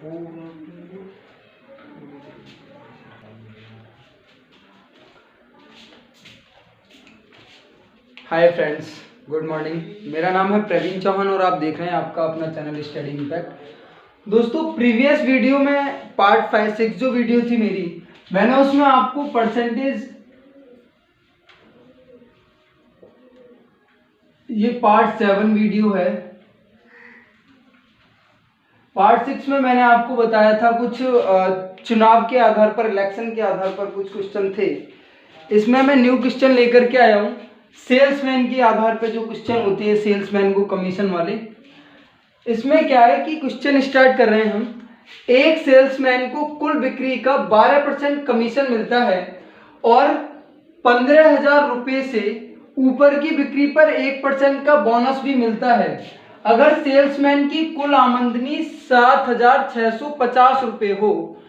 Hi friends, good morning. मेरा नाम है प्रवीण चौहान और आप देख रहे हैं आपका अपना चैनल स्टडी इम्पैक्ट। दोस्तों, प्रीवियस वीडियो में पार्ट 5-6 जो वीडियो थी मेरी, मैंने उसमें आपको परसेंटेज, ये पार्ट 7 वीडियो है। पार्ट 6 में मैंने आपको बताया था कुछ चुनाव के आधार पर, इलेक्शन के आधार पर कुछ क्वेश्चन थे। इसमें मैं न्यू क्वेश्चन लेकर के आया हूँ। सेल्समैन के आधार पर जो क्वेश्चन होते हैं, सेल्समैन को कमीशन वाले। इसमें क्या है कि क्वेश्चन स्टार्ट कर रहे हैं हम। एक सेल्समैन को कुल बिक्री का 12% कमीशन मिलता है और 15,000 रुपये से ऊपर की बिक्री पर 1% का बोनस भी मिलता है। अगर सेल्समैन की कुल आमदनी 7,650 रुपये हो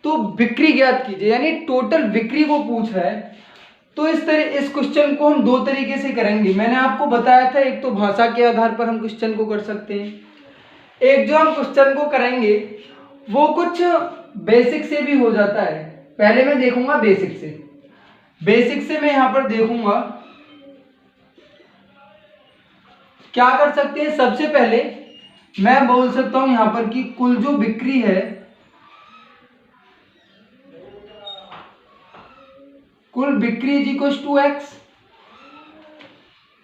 तो बिक्री ज्ञात कीजिए, यानी टोटल बिक्री वो पूछ रहा है। तो इस क्वेश्चन को हम दो तरीके से करेंगे। मैंने आपको बताया था, एक तो भाषा के आधार पर हम क्वेश्चन को कर सकते हैं, एक जो हम क्वेश्चन को करेंगे वो कुछ बेसिक से भी हो जाता है। पहले मैं देखूंगा बेसिक से मैं यहां पर देखूंगा क्या कर सकते हैं। सबसे पहले मैं बोल सकता हूं यहां पर कि कुल जो बिक्री है, कुल बिक्री इज इक्वल टू एक्स।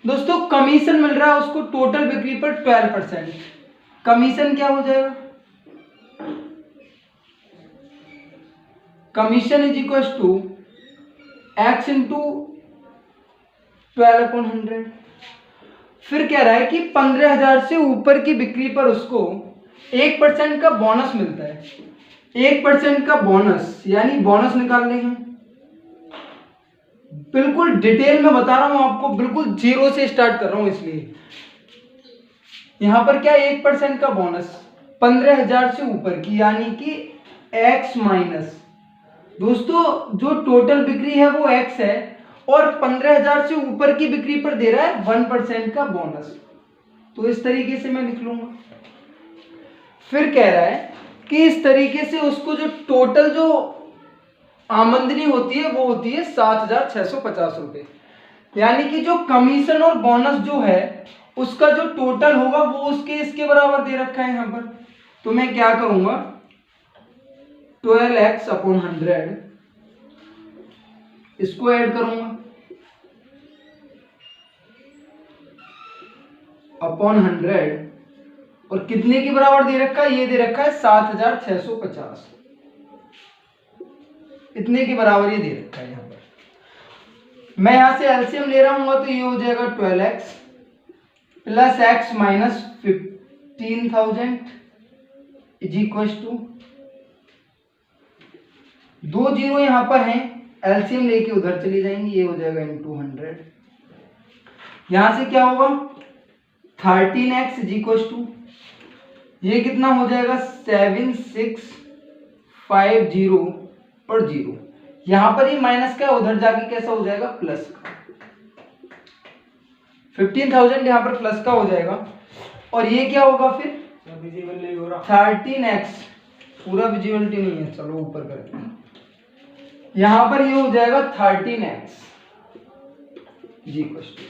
दोस्तों, कमीशन मिल रहा है उसको टोटल बिक्री पर 12%। कमीशन क्या हो जाएगा? Commission is equal to x into 12/100। फिर कह रहा है कि 15,000 से ऊपर की बिक्री पर उसको 1% का बोनस मिलता है। 1% का बोनस, यानी बोनस निकाल लेंगे। बिल्कुल डिटेल में बता रहा हूं आपको, बिल्कुल जीरो से स्टार्ट कर रहा हूं। इसलिए यहां पर क्या 1% का बोनस 15,000 से ऊपर की, यानी कि x माइनस, दोस्तों जो टोटल बिक्री है वो x है और 15,000 से ऊपर की बिक्री पर दे रहा है 1% का बोनस। तो इस तरीके से मैं लिख लूंगा। फिर कह रहा है कि इस तरीके से उसको जो टोटल जो आमदनी होती है वो होती है 7,650 रुपये, यानी कि जो कमीशन और बोनस जो है उसका जो टोटल होगा वो उसके इसके बराबर दे रखा है यहां पर। तो मैं क्या करूंगा, 12x/100 इसको ऐड करूंगा अपॉन 100, और कितने के बराबर दे रखा है? ये दे रखा है 7,650, इतने के बराबर ये दे रखा है यहां पर। मैं यहां से एलसीएम ले रहा हूं तो ये हो जाएगा 12x plus x minus 15,000 is equal to, दो जीरो यहां पर हैं, एलसीएम लेके उधर चली जाएंगी, ये हो जाएगा इंटू 100। यहां से क्या होगा 13x इज इक्वल टू, ये कितना हो जाएगा 7,650 और 0। यहां पर ये माइनस का, उधर जाके कैसा हो जाएगा प्लस का। 15,000 यहां पर प्लस का हो जाएगा और ये क्या होगा फिर 13x, पूरा विजिबिलिटी नहीं है, चलो ऊपर करते हैं। यहां पर ये हो जाएगा 13x जी क्वेश्चन।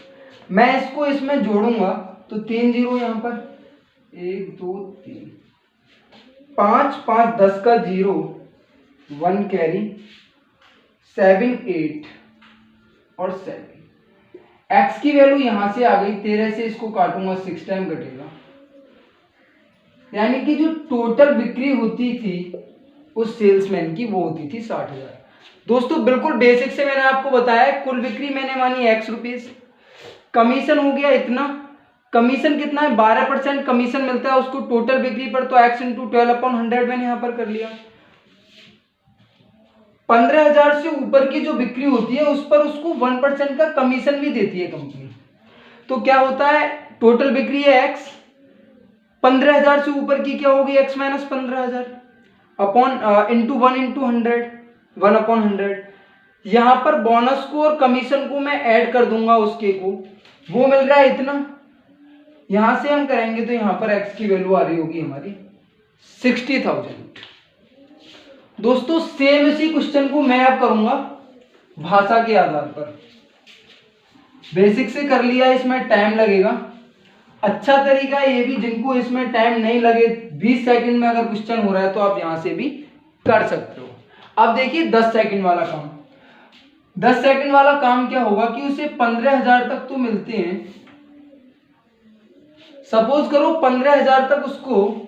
मैं इसको इसमें जोड़ूंगा तो 3 जीरो यहां पर, 1 2 3 5 5 10 का 0, 1 कैरी, 7 8 और 7। x की वैल्यू यहां से आ गई 13 से, इसको काटूंगा 6 टाइम कटेगा, यानी कि जो टोटल बिक्री होती थी उस सेल्समैन की वो होती थी 60,000। दोस्तों, बिल्कुल बेसिक से मैंने आपको बताया है। कुल बिक्री मैंने मानी x रुपीस, कमीशन हो गया इतना। कमीशन कितना है? 12% कमीशन मिलता है उसको टोटल बिक्री पर, तो x इंटू 12/100 मैंने यहां पर कर लिया। 15,000 से ऊपर की जो बिक्री होती है उस पर उसको 1% का कमीशन भी देती है कंपनी। तो क्या होता है, टोटल बिक्री है x, 15,000 से ऊपर की क्या होगी x minus 15,000 upon into 1 into 100, 1/100। यहां पर बोनस को और कमीशन को मैं ऐड कर दूंगा उसके को, वो मिल रहा है इतना। यहां से हम करेंगे तो यहां पर x की वैल्यू आ रही होगी हमारी 60,000। दोस्तों सेम इसी क्वेश्चन को मैं अब करूंगा भाषा के आधार पर। बेसिक से कर लिया, इसमें टाइम लगेगा। अच्छा तरीका ये भी, जिनको इसमें टाइम नहीं लगे, 20 सेकंड में अगर क्वेश्चन हो रहा है तो आप यहां से भी कर सकते हो। अब देखिए 10 सेकंड वाला काम। 10 सेकंड वाला काम क्या होगा कि उसे 15,000 तक तो मिलते हैं। सपोज करो 15,000 तक उसको,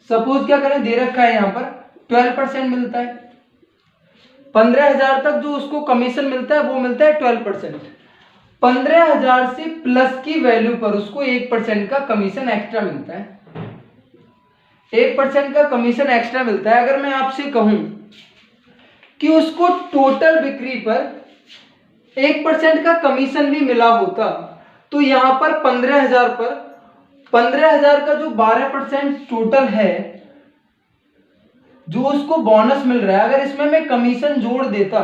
सपोज क्या करें, दे रखा है यहां पर 12% मिलता है। 15,000 तक जो उसको कमीशन मिलता है वो मिलता है 12%। 15,000 से प्लस की वैल्यू पर उसको 1% का कमीशन एक्स्ट्रा मिलता है। 1% का कमीशन एक्स्ट्रा मिलता है। अगर मैं आपसे कहूं कि उसको टोटल बिक्री पर 1% का कमीशन भी मिला होता तो यहां पर 15,000 पर 15,000 का जो 12% टोटल है जो उसको बोनस मिल रहा है, अगर इसमें मैं कमीशन जोड़ देता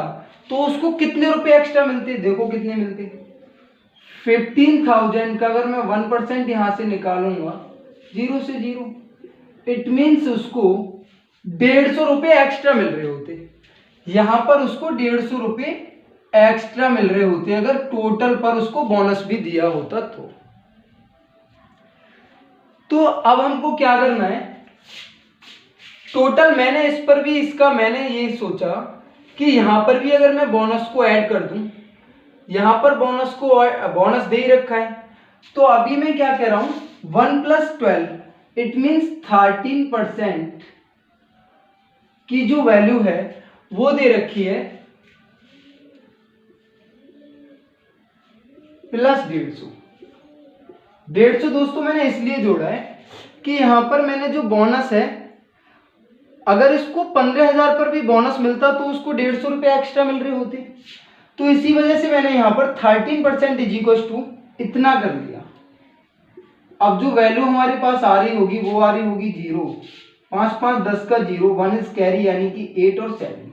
तो उसको कितने रुपए एक्स्ट्रा मिलते? देखो कितने मिलते, 15,000 का अगर मैं 1% यहां से निकालूंगा, 0 से 0, इट मीन्स उसको 150 रुपए एक्स्ट्रा मिल रहे होते। यहां पर उसको 150 रुपए एक्स्ट्रा मिल रहे होते अगर टोटल पर उसको बोनस भी दिया होता तो अब हमको क्या करना है, टोटल मैंने इस पर भी इसका मैंने ये सोचा कि यहां पर भी अगर मैं बोनस को ऐड कर दूं, यहां पर बोनस दे ही रखा है, तो अभी मैं क्या कह रहा हूं 1 + 12 इट मीन्स 13% की जो वैल्यू है वो दे रखी है प्लस 150। 150 दोस्तों मैंने इसलिए जोड़ा है कि यहां पर मैंने जो बोनस है, अगर इसको 15,000 पर भी बोनस मिलता तो उसको 150 रुपए एक्स्ट्रा मिल रहे होते। तो इसी वजह से मैंने यहां पर 13% = इतना कर दिया। अब जो वैल्यू हमारे पास आ रही होगी वो आ रही होगी 0, 5 5 10 का 0, 1 इज कैरी यानी कि 8 और 7।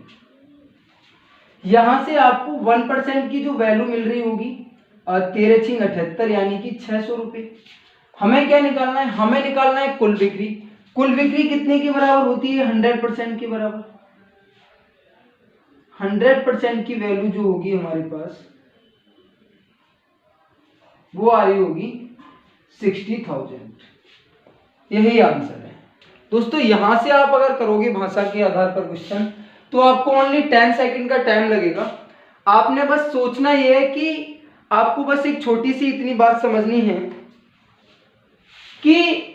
यहां से आपको 1% की जो वैल्यू मिल रही होगी 13 × 78 यानी कि 600 रुपए। हमें क्या निकालना है, हमें निकालना है कुल बिक्री। कुल बिक्री कितने के बराबर होती है? 100% के बराबर। 100% की वैल्यू जो होगी हमारे पास वो आ रही होगी 60,000। यही आंसर है दोस्तों। यहां से आप अगर करोगे भाषा के आधार पर क्वेश्चन तो आपको ओनली 10 सेकंड का टाइम लगेगा। आपने बस सोचना यह है कि आपको बस एक छोटी सी इतनी बात समझनी है कि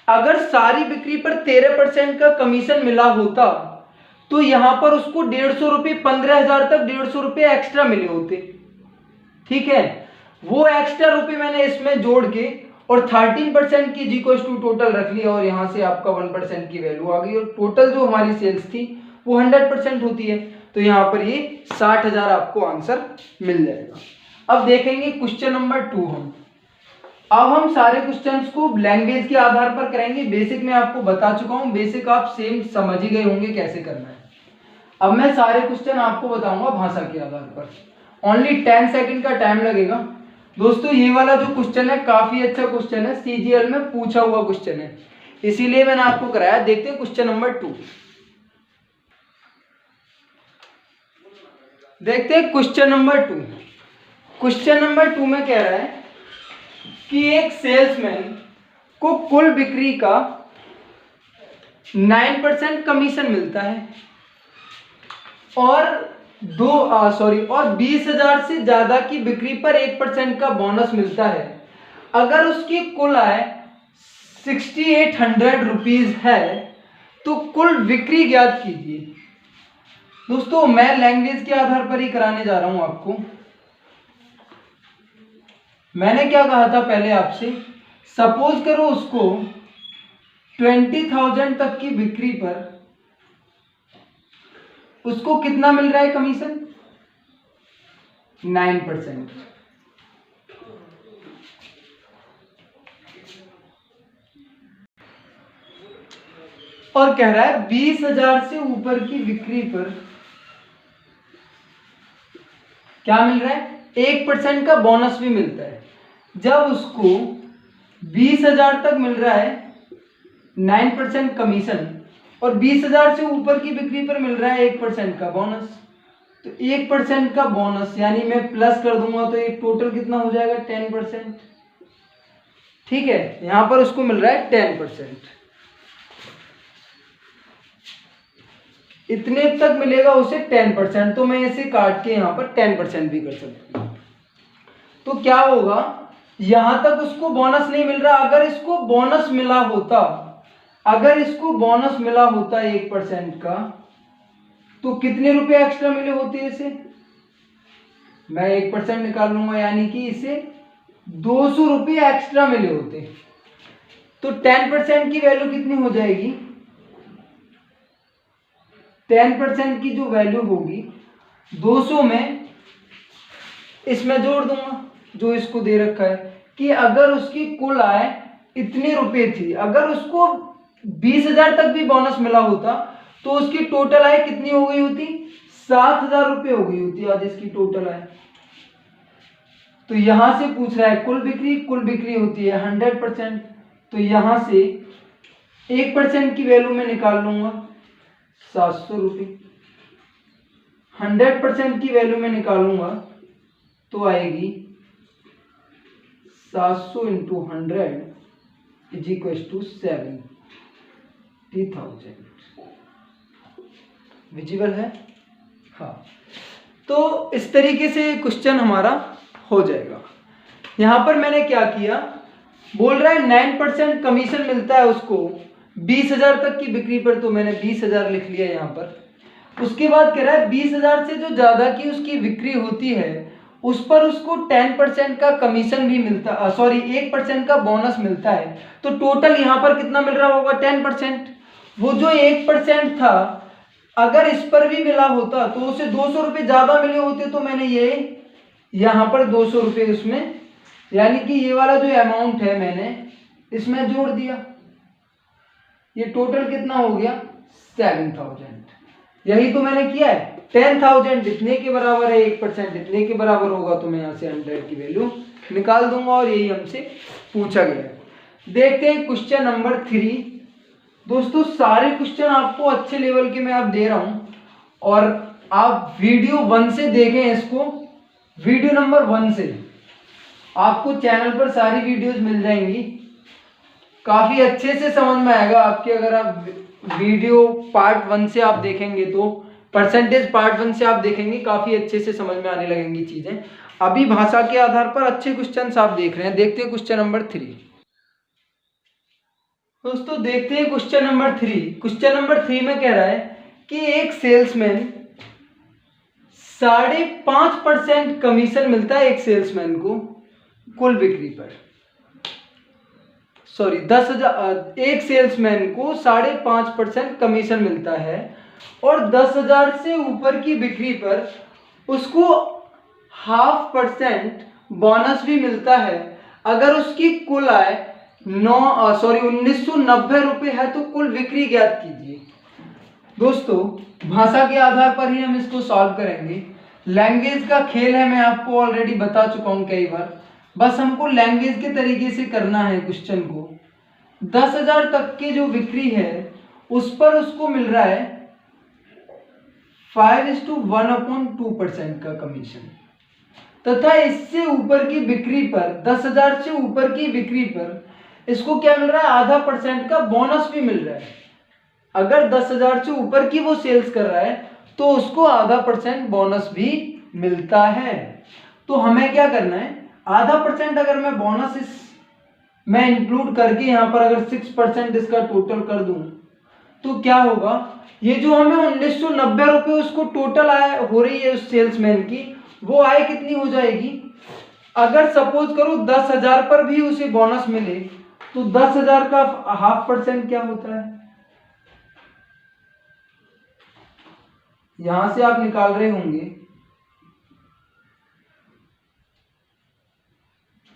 अगर सारी बिक्री पर 13% का कमीशन मिला होता तो यहां पर उसको 150 रुपए, 15,000 तक 150 रुपए एक्स्ट्रा मिले होते। ठीक है, वो एक्स्ट्रा रुपए मैंने इसमें जोड़ के और 13% की = टोटल रख लिया और यहां से आपका 1% की वैल्यू आ गई और टोटल जो हमारी सेल्स थी वो 100% होती है। तो यहां पर ये 60,000 आपको आंसर मिल जाएगा। अब देखेंगे क्वेश्चन नंबर 2 हम। अब हम सारे क्वेश्चंस को लैंग्वेज के आधार पर करेंगे। बेसिक मैं आपको बता चुका हूं, बेसिक आप सेम समझ ही गए होंगे कैसे करना है। अब मैं सारे क्वेश्चन आपको बताऊंगा भाषा के आधार पर। ओनली 10 सेकंड का टाइम लगेगा। दोस्तों ये वाला जो क्वेश्चन है काफी अच्छा क्वेश्चन है, सीजीएल में पूछा हुआ क्वेश्चन है, इसीलिए मैंने आपको कराया। देखते हैं क्वेश्चन नंबर 2। देखते हैं क्वेश्चन नंबर 2। क्वेश्चन नंबर 2 में कह रहा है कि एक सेल्समैन को कुल बिक्री का 9% कमीशन मिलता है और 20,000 से ज्यादा की बिक्री पर 1% का बोनस मिलता है। अगर उसकी कुल आय 6,800 रुपीज है तो कुल बिक्री ज्ञात कीजिए। दोस्तों मैं लैंग्वेज के आधार पर ही कराने जा रहा हूं आपको। मैंने क्या कहा था पहले आपसे, सपोज करो उसको 20,000 तक की बिक्री पर उसको कितना मिल रहा है कमीशन? 9%। और कह रहा है 20,000 से ऊपर की बिक्री पर क्या मिल रहा है? 1% का बोनस भी मिलता है। जब उसको 20,000 तक मिल रहा है 9% कमीशन और 20,000 से ऊपर की बिक्री पर मिल रहा है 1% का बोनस। तो 1% का बोनस यानी मैं प्लस कर दूंगा तो ये टोटल कितना हो जाएगा 10%। ठीक है, यहां पर उसको मिल रहा है 10%, इतने तक मिलेगा उसे 10%। तो मैं इसे काट के यहां पर 10% भी कर सकता हूं। तो क्या होगा, यहां तक उसको बोनस नहीं मिल रहा। अगर इसको बोनस मिला होता, अगर इसको बोनस मिला होता 1% का, तो कितने रुपए एक्स्ट्रा मिले होते इसे, मैं 1% निकाल लूंगा यानी कि इसे 200 रुपये एक्स्ट्रा मिले होते। तो 10% की वैल्यू कितनी हो जाएगी, 10% की जो वैल्यू होगी 200 में इसमें जोड़ दूंगा जो इसको दे रखा है कि अगर उसकी कुल आय इतने रुपए थी, अगर उसको 20,000 तक भी बोनस मिला होता तो उसकी टोटल आय कितनी हो गई होती, 7,000 रुपये हो गई होती आज इसकी टोटल आय। तो यहां से पूछ रहा है कुल बिक्री, कुल बिक्री होती है 100%। तो यहां से 1% की वैल्यू में निकाल लूंगा 700 रुपये, 100% की वैल्यू में निकालूंगा तो आएगी 700 into 100 is equal to 70,000। Visible है? हाँ, तो इस तरीके से क्वेश्चन हमारा हो जाएगा। यहां पर मैंने क्या किया, बोल रहा है 9% कमीशन मिलता है उसको 20,000 तक की बिक्री पर, तो मैंने 20,000 लिख लिया यहां पर। उसके बाद कह रहा है 20,000 से जो ज्यादा की उसकी बिक्री होती है उस पर उसको 10% का कमीशन भी मिलता, सॉरी 1% का बोनस मिलता है। तो टोटल यहां पर कितना मिल रहा होगा 10%। वो जो 1% था अगर इस पर भी मिला होता तो उसे 200 रुपये ज्यादा मिले होते, तो मैंने ये यहां पर 200 रुपये उसमें यानी कि ये वाला जो अमाउंट है मैंने इसमें जोड़ दिया। ये टोटल कितना हो गया 7,000। यही तो मैंने किया है। 10,000 जितने के बराबर है 1% जितने के बराबर होगा तो मैं यहाँ से 100 की वैल्यू निकाल दूंगा और यही हमसे पूछा गया है। देखते हैं क्वेश्चन नंबर 3। दोस्तों सारे क्वेश्चन आपको अच्छे लेवल के मैं आप दे रहा हूं और आप वीडियो 1 से देखें इसको। वीडियो नंबर 1 से आपको चैनल पर सारी वीडियोस मिल जाएंगी, काफी अच्छे से समझ में आएगा आपके। अगर आप वीडियो पार्ट 1 से आप देखेंगे तो परसेंटेज पार्ट 1 से आप देखेंगे काफी अच्छे से समझ में आने लगेंगी चीजें। अभी भाषा के आधार पर अच्छे क्वेश्चन आप देख रहे हैं। देखते हैं क्वेश्चन नंबर 3। दोस्तों देखते हैं क्वेश्चन नंबर 3। क्वेश्चन नंबर 3 में कह रहा है कि एक सेल्समैन 5.5% कमीशन मिलता है एक सेल्समैन को कुल बिक्री पर, सॉरी 10,000, एक सेल्समैन को 5.5% कमीशन मिलता है और 10,000 से ऊपर की बिक्री पर उसको 0.5% बोनस भी मिलता है। अगर उसकी कुल आय 1990 रुपये है तो कुल बिक्री ज्ञात कीजिए। दोस्तों भाषा के आधार पर ही हम इसको सॉल्व करेंगे। लैंग्वेज का खेल है, मैं आपको ऑलरेडी बता चुका हूं कई बार। बस हमको लैंग्वेज के तरीके से करना है क्वेश्चन को। 10,000 तक की जो बिक्री है उस पर उसको मिल रहा है 5:1/2% का कमीशन, तथा इससे ऊपर की बिक्री पर 10,000 से ऊपर की बिक्री पर इसको क्या मिल रहा है 0.5% का बोनस भी मिल रहा है। अगर 10,000 से ऊपर की वो सेल्स कर रहा है तो उसको 0.5% बोनस भी मिलता है। तो हमें क्या करना है 0.5% अगर मैं बोनस मैं इंक्लूड करके यहां पर अगर 6% इसका टोटल कर दूं तो क्या होगा, ये जो हमें 1990 रुपये उसको टोटल आय हो रही है उस सेल्समैन की, वो आय कितनी हो जाएगी। अगर सपोज करो 10,000 पर भी उसे बोनस मिले तो 10,000 का 0.5% क्या होता है, यहां से आप निकाल रहे होंगे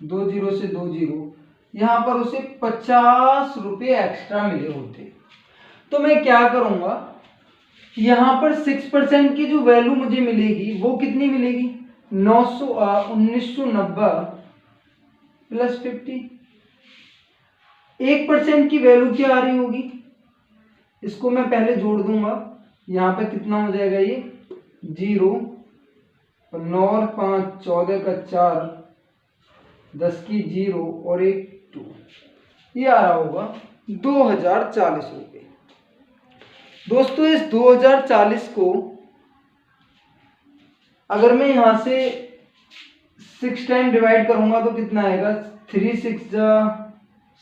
2 जीरो से 2 जीरो, यहां पर उसे 50 रुपये एक्स्ट्रा मिले होते। तो मैं क्या करूंगा, यहां पर 6% की जो वैल्यू मुझे मिलेगी वो कितनी मिलेगी 1990 प्लस 50। 1% की वैल्यू क्या आ रही होगी इसको मैं पहले जोड़ दूंगा, यहाँ पे कितना हो जाएगा ये 0 और 9 और 5 14 का 4 10 की 0 और 1 2, ये आ रहा होगा 2040 रुपये। दोस्तों इस 2040 को अगर मैं यहाँ से 6 टाइम डिवाइड करूंगा तो कितना आएगा, 3 6 जा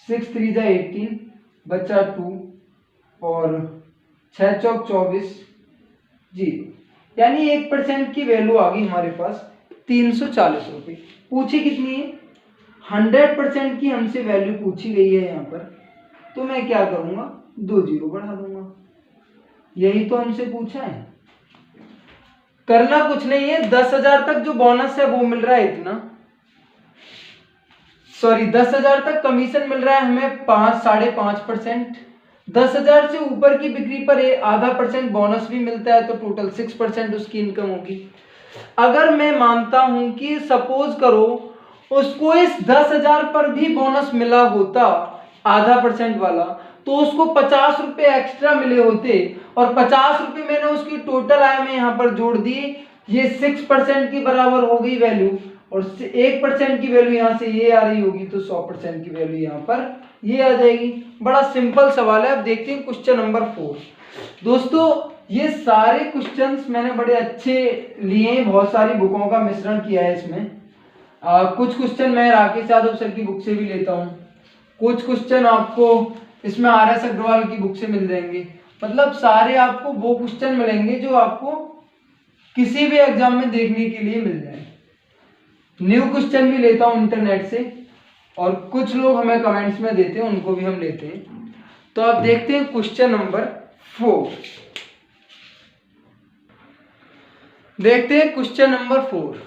6 3 जा 18 बचा 2 और 6 चौक 24 0, यानी 1% की वैल्यू आ गई हमारे पास 340 रुपये। पूछी कितनी है, 100% की हमसे वैल्यू पूछी गई है यहाँ पर, तो मैं क्या करूँगा 2 जीरो बढ़ा दूंगा, यही तो हमसे पूछा है। करना कुछ नहीं है, 10,000 तक जो बोनस है वो मिल रहा है इतना, सॉरी 10,000 तक कमीशन मिल रहा है हमें 5.5%, 10,000 से ऊपर की बिक्री पर 0.5% बोनस भी मिलता है, तो टोटल 6% उसकी इनकम होगी। अगर मैं मानता हूं कि सपोज करो उसको इस 10,000 पर भी बोनस मिला होता 0.5% वाला, तो उसको 50 रुपए एक्स्ट्रा मिले होते और 50 रुपए मैंने उसकी टोटल आय में यहाँ पर जोड़ दी, ये 6% की बराबर हो गई वैल्यू, और 1% की वैल्यू यहाँ से ये आ रही होगी, तो 100% की वैल्यू यहाँ पर ये आ जाएगी। बड़ा सिंपल सवाल है। अब देखते हैं क्वेश्चन नंबर 4। दोस्तों ये सारे क्वेश्चंस मैंने बड़े अच्छे लिए, बहुत सारी बुकों का मिश्रण किया है इसमें। कुछ क्वेश्चन मैं राकेश यादव सर की बुक से भी लेता हूँ, कुछ क्वेश्चन आपको इसमें RS अग्रवाल की बुक से मिल जाएंगे, मतलब सारे आपको वो क्वेश्चन मिलेंगे जो आपको किसी भी एग्जाम में देखने के लिए मिल जाए। न्यू क्वेश्चन भी लेता हूँ इंटरनेट से, और कुछ लोग हमें कमेंट्स में देते हैं, उनको भी हम लेते हैं। तो आप देखते हैं क्वेश्चन नंबर 4, देखते हैं क्वेश्चन नंबर 4।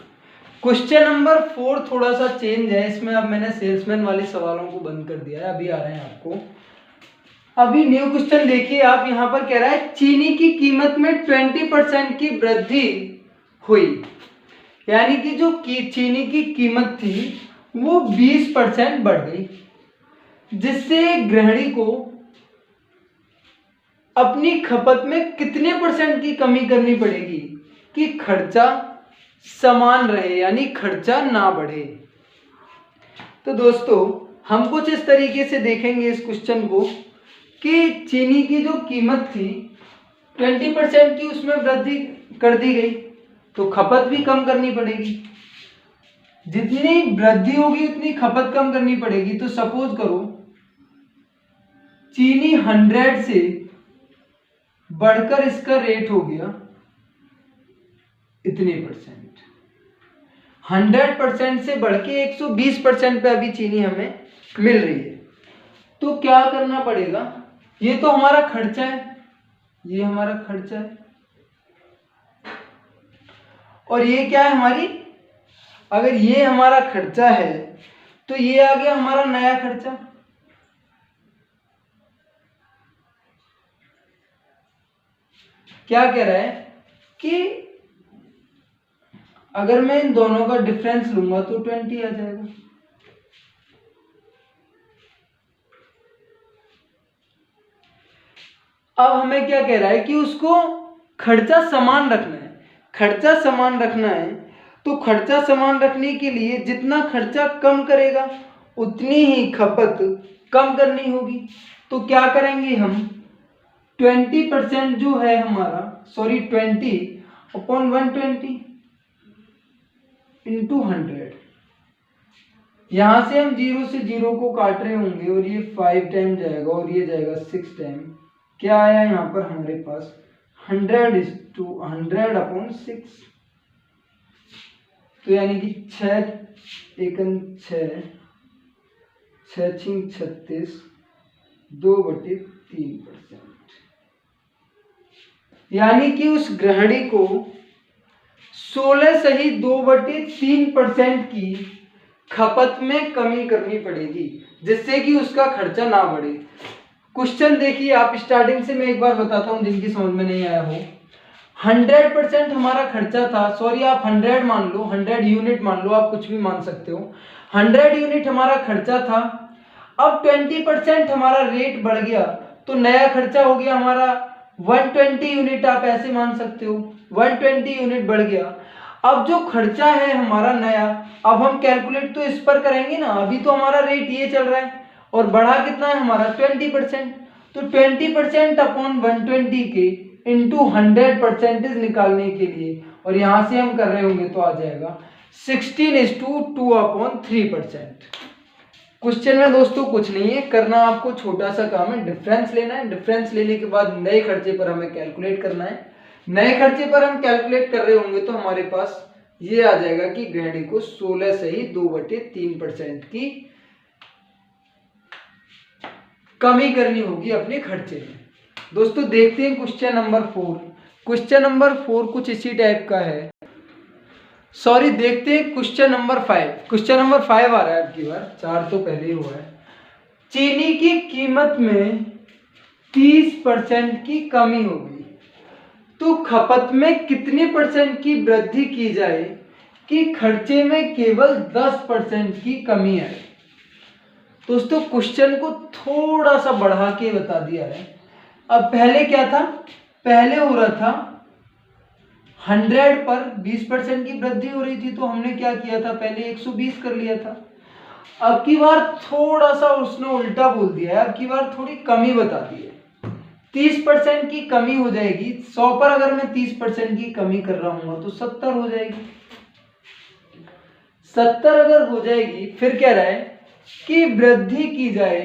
क्वेश्चन नंबर 4 थोड़ा सा चेंज है, इसमें अब मैंने सेल्समैन वाले सवालों को बंद कर दिया है, अभी आ रहे हैं आपको। अभी न्यू क्वेश्चन देखिए आप, यहाँ पर कह रहा है चीनी की कीमत में 20% की वृद्धि हुई, यानी कि जो चीनी की कीमत थी वो 20% बढ़ गई, जिससे गृहिणी को अपनी खपत में कितने % की कमी करनी पड़ेगी कि खर्चा समान रहे, यानी खर्चा ना बढ़े। तो दोस्तों हम कुछ इस तरीके से देखेंगे इस क्वेश्चन को कि चीनी की जो कीमत थी 20% की उसमें वृद्धि कर दी गई, तो खपत भी कम करनी पड़ेगी, जितनी वृद्धि होगी उतनी खपत कम करनी पड़ेगी। तो सपोज करो चीनी 100 से बढ़कर इसका रेट हो गया इतने %, 100% से बढ़ के 120% पे अभी चीनी हमें मिल रही है। तो क्या करना पड़ेगा, ये तो हमारा खर्चा है, ये हमारा खर्चा है, और ये क्या है हमारी, अगर ये हमारा खर्चा है तो ये आ गया हमारा नया खर्चा। क्या कह रहा है कि अगर मैं इन दोनों का डिफरेंस लूंगा तो 20 आ जाएगा। अब हमें क्या कह रहा है कि उसको खर्चा समान रखना है, खर्चा समान रखना है, तो खर्चा समान रखने के लिए जितना खर्चा कम करेगा उतनी ही खपत कम करनी होगी। तो क्या करेंगे हम, 20% जो है हमारा, सॉरी 20/120 इंटू 100, यहां से हम 0 से 0 को काट रहे होंगे और ये 5 टाइम जाएगा और ये जाएगा 6 टाइम। क्या आया यहाँ पर हमारे पास 100/6, तो यानी कि 6 एकन 6, 6 छिंग 36, 2/3%, यानी कि उस गृहिणी को 16 सही 2/3% की खपत में कमी करनी पड़ेगी, जिससे कि उसका खर्चा ना बढ़े। क्वेश्चन देखिए आप, स्टार्टिंग से मैं एक बार बताता हूं जिनकी समझ में नहीं आया हो। 100% हमारा खर्चा था, सॉरी आप 100 मान लो, 100 यूनिट मान लो, आप कुछ भी मान सकते हो। 100 यूनिट हमारा खर्चा था, अब 20% हमारा रेट बढ़ गया, तो नया खर्चा हो गया हमारा 120 यूनिट, आप ऐसे मान सकते हो 120 यूनिट बढ़ गया। अब जो खर्चा है हमारा नया, अब हम कैलकुलेट तो इस पर करेंगे ना, अभी तो हमारा रेट ये चल रहा है और बढ़ा कितना है हमारा 20%, तो 20% अपॉन 120 के इंटू 100% निकालने के लिए, और यहां से हम कर रहे होंगे तो आ जाएगा 16:2/3%। क्वेश्चन में दोस्तों कुछ नहीं है, करना आपको छोटा सा काम है, डिफरेंस लेना है, डिफरेंस लेने के बाद नए खर्चे पर हमें कैलकुलेट करना है। नए खर्चे पर हम कैलकुलेट कर रहे होंगे तो हमारे पास ये आ जाएगा कि गृहिणी को 16 सही 2/3% की कमी करनी होगी अपने खर्चे में। दोस्तों देखते हैं क्वेश्चन नंबर 4। क्वेश्चन नंबर 4 कुछ इसी टाइप का है, सॉरी देखते हैं क्वेश्चन नंबर 5। क्वेश्चन नंबर 5 आ रहा है आपकी बार, 4 तो पहले ही हुआ है। चीनी की कीमत में 30% की कमी होगी तो खपत में कितने % की वृद्धि की जाए कि खर्चे में केवल 10% की कमी आए। दोस्तों क्वेश्चन को थोड़ा सा बढ़ा के बता दिया है। अब पहले क्या था, पहले हो रहा था 100 पर 20% की वृद्धि हो रही थी, तो हमने क्या किया था, पहले 120 कर लिया था। अब की बार थोड़ा सा उसने उल्टा बोल दिया है, अब की बार थोड़ी कमी बता दी है, 30% की कमी हो जाएगी। 100 पर अगर मैं 30% की कमी कर रहा हूँ तो 70 हो जाएगी। 70 अगर हो जाएगी, फिर कह रहा है कि वृद्धि की जाए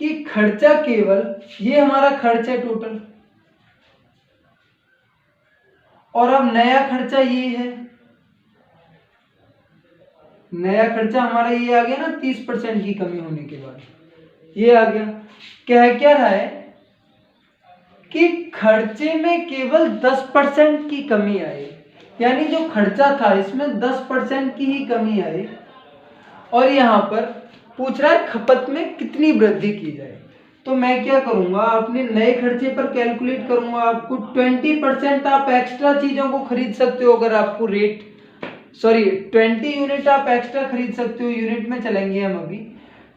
कि खर्चा केवल, ये हमारा खर्च है टोटल, और अब नया खर्चा ये है, नया खर्चा हमारा ये आ गया ना 30% की कमी होने के बाद, ये आ गया। क्या रहा है कि खर्चे में केवल 10% की कमी आए, यानी जो खर्चा था इसमें 10% की ही कमी आए, और यहां पर पूछ रहा है खपत में कितनी वृद्धि की जाए। तो मैं क्या करूंगा, अपने नए खर्चे पर कैलकुलेट करूंगा। आपको 20% आप एक्स्ट्रा चीजों को खरीद सकते हो, अगर आपको रेट 20 यूनिट आप एक्स्ट्रा खरीद सकते हो, यूनिट में चलेंगे हम अभी।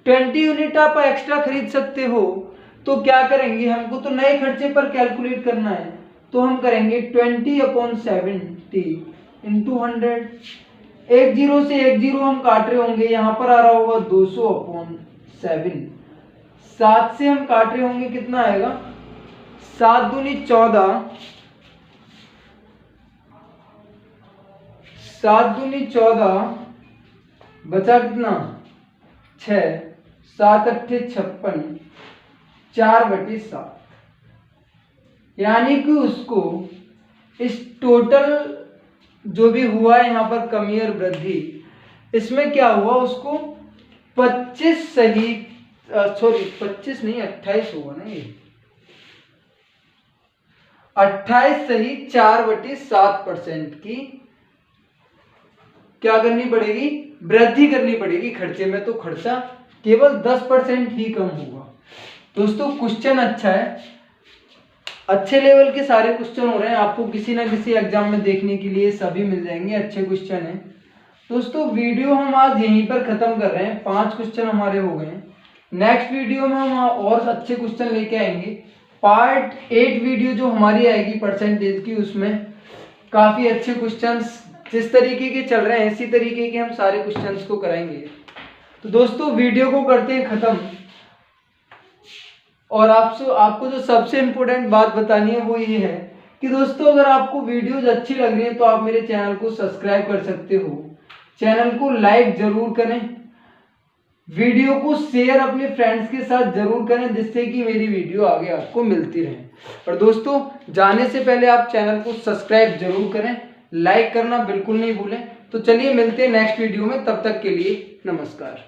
20 यूनिट आप एक्स्ट्रा खरीद सकते हो, तो क्या करेंगे, हमको तो नए खर्चे पर कैलकुलेट करना है, तो हम करेंगे 20/70 इंटू 100। 1 0 से 1 0 हम काट रहे होंगे, यहां पर आ रहा होगा 200/7। 7 से हम काट रहे होंगे, कितना आएगा 7 दूनी 14, 7 दूनी 14, बचा कितना 6, 7 अट्ठे 56, 4/7। यानी कि उसको इस टोटल जो भी हुआ है यहाँ पर कमी और वृद्धि, इसमें क्या हुआ, उसको 25 सही 25 नहीं 28 होगा ना, ये 28 सही 4/7% की क्या करनी पड़ेगी, वृद्धि करनी पड़ेगी खर्चे में, तो खर्चा केवल 10% ही कम होगा। दोस्तों क्वेश्चन अच्छा है, अच्छे लेवल के सारे क्वेश्चन हो रहे हैं, आपको किसी ना किसी एग्जाम में देखने के लिए सभी मिल जाएंगे, अच्छे क्वेश्चन हैं। दोस्तों वीडियो हम आज यहीं पर खत्म कर रहे हैं, 5 क्वेश्चन हमारे हो गए हैं। नेक्स्ट वीडियो में हम और अच्छे क्वेश्चन लेके आएंगे। पार्ट 8 वीडियो जो हमारी आएगी परसेंटेज की, उसमें काफी अच्छे क्वेश्चंस जिस तरीके के चल रहे हैं इसी तरीके के हम सारे क्वेश्चंस को कराएंगे। तो दोस्तों वीडियो को करते हैं खत्म, और आपको जो सबसे इम्पोर्टेंट बात बतानी है वो ये है कि दोस्तों अगर आपको वीडियोज अच्छी लग रही है तो आप मेरे चैनल को सब्सक्राइब कर सकते हो, चैनल को लाइक जरूर करें, वीडियो को शेयर अपने फ्रेंड्स के साथ जरूर करें, जिससे कि मेरी वीडियो आगे आपको मिलती रहे। और दोस्तों जाने से पहले आप चैनल को सब्सक्राइब जरूर करें, लाइक करना बिल्कुल नहीं भूलें। तो चलिए मिलते हैं नेक्स्ट वीडियो में, तब तक के लिए नमस्कार।